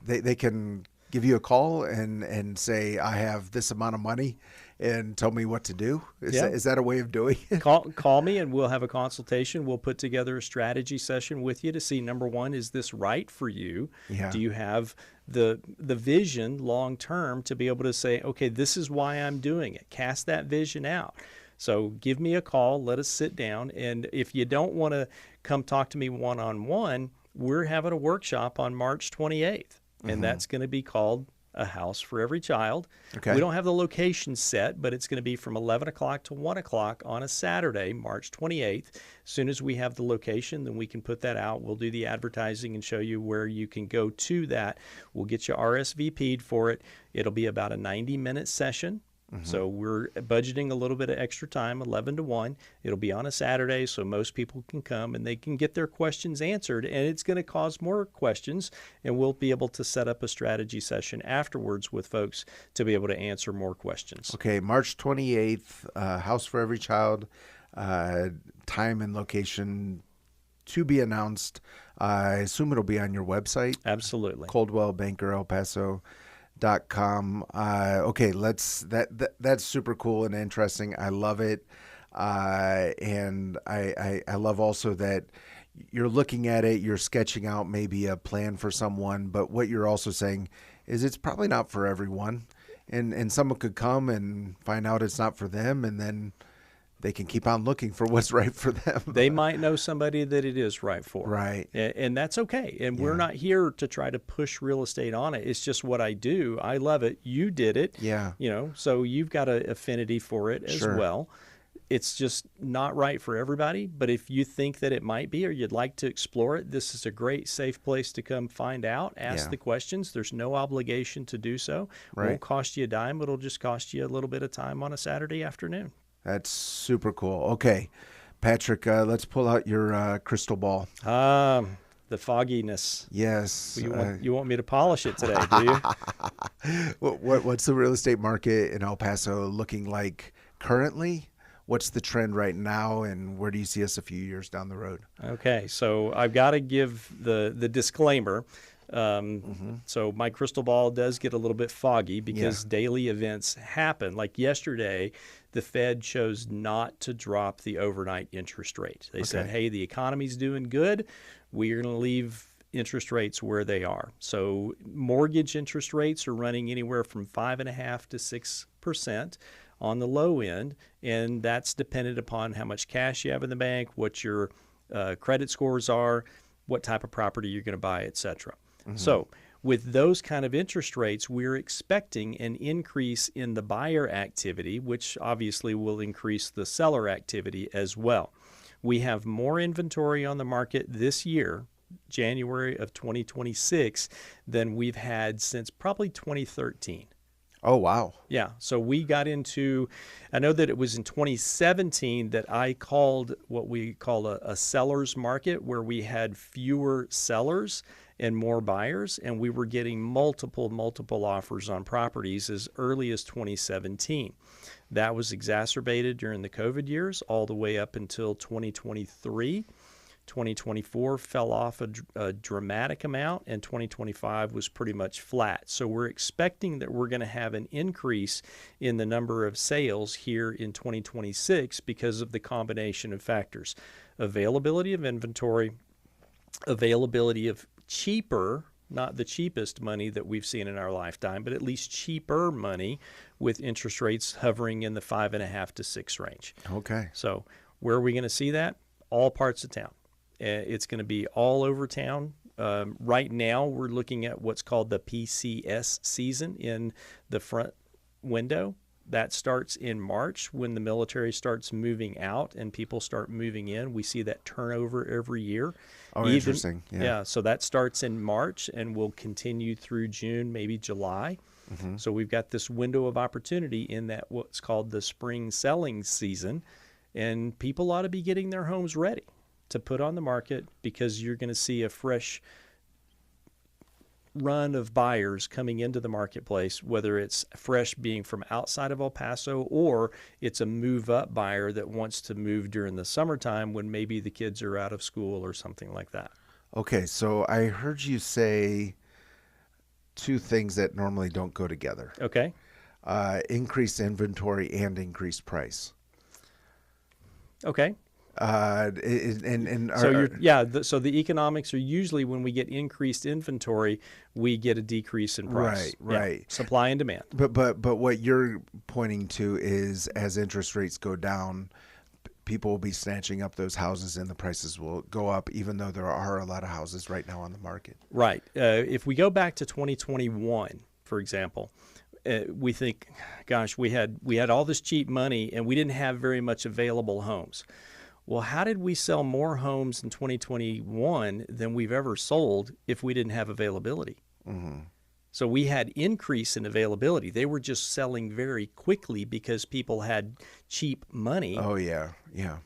They can give you a call and say, I have this amount of money, and tell me what to do. Is that a way of doing it? Call me and we'll have a consultation. We'll put together a strategy session with you to see, number one, is this right for you? Yeah. Do you have the vision long term to be able to say, okay, this is why I'm doing it. Cast that vision out. So give me a call. Let us sit down. And if you don't want to come talk to me one-on-one, we're having a workshop on March 28th. And that's going to be called A House for Every Child. Okay. We don't have the location set, but it's going to be from 11 o'clock to 1 o'clock on a Saturday, March 28th. As soon as we have the location, then we can put that out. We'll do the advertising and show you where you can go to that. We'll get you RSVP'd for it. It'll be about a 90-minute session. So we're budgeting a little bit of extra time, 11 to 1. It'll be on a Saturday, so most people can come and they can get their questions answered, and it's going to cause more questions, and we'll be able to set up a strategy session afterwards with folks to be able to answer more questions. Okay. March 28th, House for Every Child, time and location to be announced. I assume it'll be on your website. Absolutely. Coldwell Banker El Paso. .com. Okay, that's super cool and interesting. I love it. And I love also that you're looking at it, you're sketching out maybe a plan for someone, but what you're also saying is it's probably not for everyone. And someone could come and find out it's not for them, and then they can keep on looking for what's right for them. They might know somebody that it is right for. Right. And that's okay. And we're not here to try to push real estate on it. It's just what I do. I love it. You did it. Yeah. So you've got an affinity for it as well. It's just not right for everybody. But if you think that it might be, or you'd like to explore it, this is a great, safe place to come find out, ask the questions. There's no obligation to do so. It won't cost you a dime. It'll just cost you a little bit of time on a Saturday afternoon. That's super cool. Okay, Patrick, let's pull out your crystal ball. The fogginess. Yes. You want me to polish it today, do you? What's the real estate market in El Paso looking like currently? What's the trend right now, and where do you see us a few years down the road? Okay, so I've got to give the disclaimer. So my crystal ball does get a little bit foggy because daily events happen. Like yesterday, the Fed chose not to drop the overnight interest rate. They said, hey, the economy's doing good. We're going to leave interest rates where they are. So mortgage interest rates are running anywhere from 5.5% to 6% on the low end, and that's dependent upon how much cash you have in the bank, what your credit scores are, what type of property you're going to buy, et cetera. So with those kind of interest rates, we're expecting an increase in the buyer activity, which obviously will increase the seller activity as well. We have more inventory on the market this year, January of 2026, than we've had since probably 2013. Oh, wow. Yeah. So we got into, I know that it was in 2017 that I called what we call a seller's market, where we had fewer sellers and more buyers, and we were getting multiple offers on properties as early as 2017. That was exacerbated during the COVID years all the way up until 2023. 2024 fell off a dramatic amount, and 2025 was pretty much flat. So we're expecting that we're going to have an increase in the number of sales here in 2026 because of the combination of factors: availability of inventory, availability of cheaper, not the cheapest money that we've seen in our lifetime, but at least cheaper money, with interest rates hovering in the 5.5 to 6 range. Okay. So where are we going to see that? All parts of town. It's going to be all over town. Right now, we're looking at what's called the PCS season in the front window. That starts in March when the military starts moving out and people start moving in. We see that turnover every year. Oh, interesting. Yeah, so that starts in March and will continue through June, maybe July. Mm-hmm. So we've got this window of opportunity in that what's called the spring selling season, and people ought to be getting their homes ready to put on the market, because you're going to see a fresh run of buyers coming into the marketplace, whether it's fresh being from outside of El Paso or it's a move-up buyer that wants to move during the summertime when maybe the kids are out of school or something like that. Okay, so I heard you say two things that normally don't go together. Okay. Increased inventory and increased price. Okay. So the economics are usually when we get increased inventory, we get a decrease in price. Right. Yeah. Supply and demand. But what you're pointing to is, as interest rates go down, people will be snatching up those houses and the prices will go up, even though there are a lot of houses right now on the market. Right. If we go back to 2021, for example, we think, gosh, we had all this cheap money and we didn't have very much available homes. Well, how did we sell more homes in 2021 than we've ever sold if we didn't have availability? Mm-hmm. So we had increase in availability. They were just selling very quickly because people had cheap money. Oh, yeah.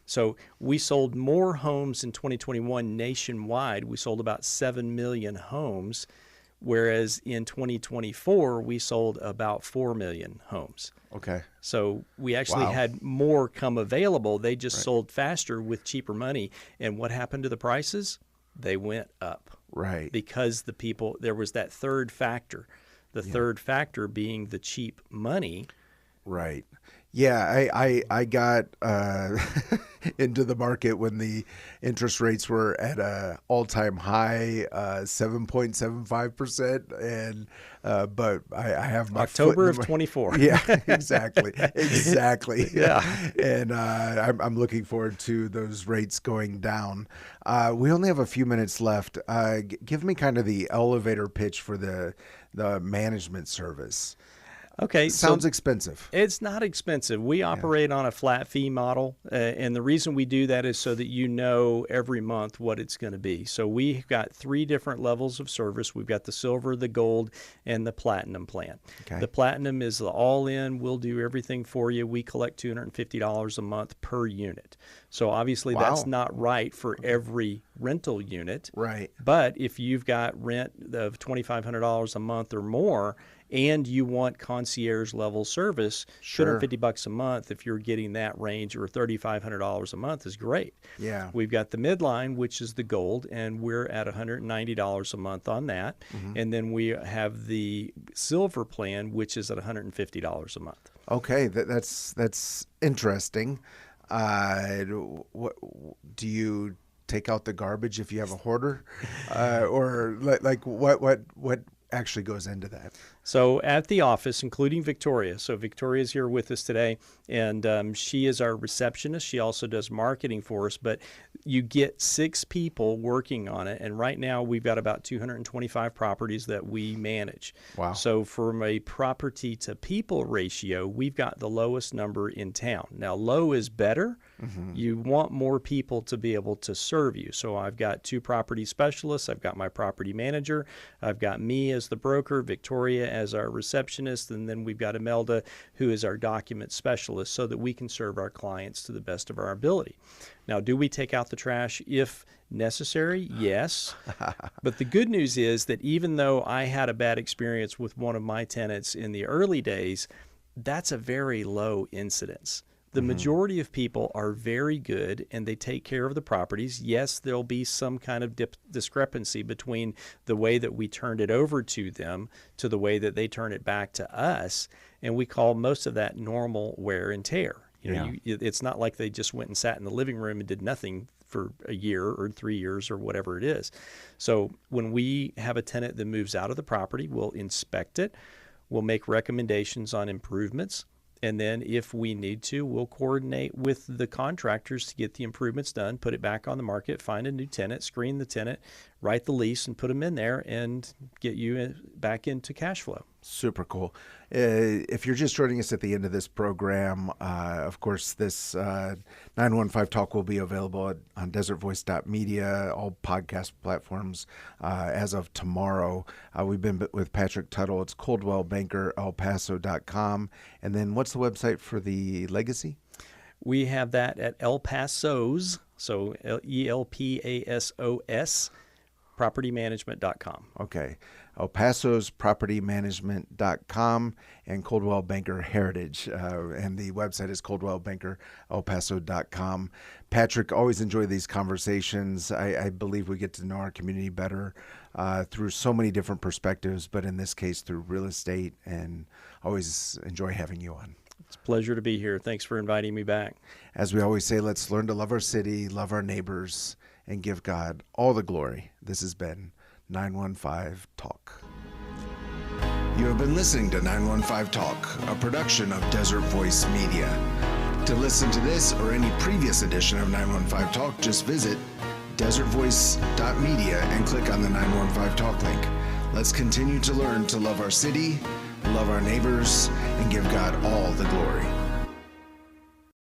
So we sold more homes in 2021 nationwide. We sold about 7 million homes, whereas in 2024, we sold about 4 million homes. Okay. So we actually had more come available. They just sold faster with cheaper money. And what happened to the prices? They went up. Right. Because there was that third factor. The third factor being the cheap money. Right. Yeah, I got into the market when the interest rates were at a all-time high, 7.75%, and but I have my October of 24. Yeah, exactly. Yeah, and I'm looking forward to those rates going down. We only have a few minutes left. Give me kind of the elevator pitch for the management service. Okay. Sounds expensive. It's not expensive. We operate on a flat fee model, and the reason we do that is so that you know every month what it's going to be. So we've got 3 different levels of service. We've got the silver, the gold, and the platinum plan. Okay. The platinum is the all-in. We'll do everything for you. We collect $250 a month per unit. So obviously that's not right for every rental unit. Right. But if you've got rent of $2,500 a month or more, and you want concierge level service, $250 a month if you're getting that range, or $3,500 a month is great. Yeah. We've got the midline, which is the gold, and we're at $190 a month on that. Mm-hmm. And then we have the silver plan, which is at $150 a month. Okay, that's interesting. What do you take out the garbage if you have a hoarder, or like what actually goes into that? So at the office, including Victoria. So Victoria's here with us today, and she is our receptionist. She also does marketing for us, but you get 6 people working on it. And right now we've got about 225 properties that we manage. Wow. So from a property to people ratio, we've got the lowest number in town. Now, low is better. Mm-hmm. You want more people to be able to serve you. So I've got 2 property specialists. I've got my property manager. I've got me as the broker, Victoria as our receptionist, and then we've got Imelda, who is our document specialist, so that we can serve our clients to the best of our ability. Now, do we take out the trash if necessary? Yes. But the good news is that even though I had a bad experience with one of my tenants in the early days, that's a very low incidence. The majority of people are very good and they take care of the properties. Yes, there'll be some kind of discrepancy between the way that we turned it over to them to the way that they turn it back to us. And we call most of that normal wear and tear. It's not like they just went and sat in the living room and did nothing for a year or 3 years or whatever it is. So when we have a tenant that moves out of the property, we'll inspect it. We'll make recommendations on improvements. And then if we need to, we'll coordinate with the contractors to get the improvements done, put it back on the market, find a new tenant, screen the tenant, write the lease and put them in there and get you back into cash flow. Super cool. If you're just joining us at the end of this program, of course, this 915 Talk will be available on desertvoice.media, all podcast platforms as of tomorrow. We've been with Patrick Tuttle. It's ColdwellBankerElPaso.com. And then what's the website for the legacy? We have that at El Paso's, so ELPASOS, propertymanagement.com. Okay. El Paso's propertymanagement.com and Coldwell Banker Heritage. And the website is coldwellbankerelpaso.com. Patrick, always enjoy these conversations. I believe we get to know our community better through so many different perspectives, but in this case through real estate, and always enjoy having you on. It's a pleasure to be here. Thanks for inviting me back. As we always say, let's learn to love our city, love our neighbors, and give God all the glory. This has been 915 Talk. You have been listening to 915 Talk, a production of Desert Voice Media. To listen to this or any previous edition of 915 Talk, just visit desertvoice.media and click on the 915 Talk link. Let's continue to learn to love our city, love our neighbors, and give God all the glory.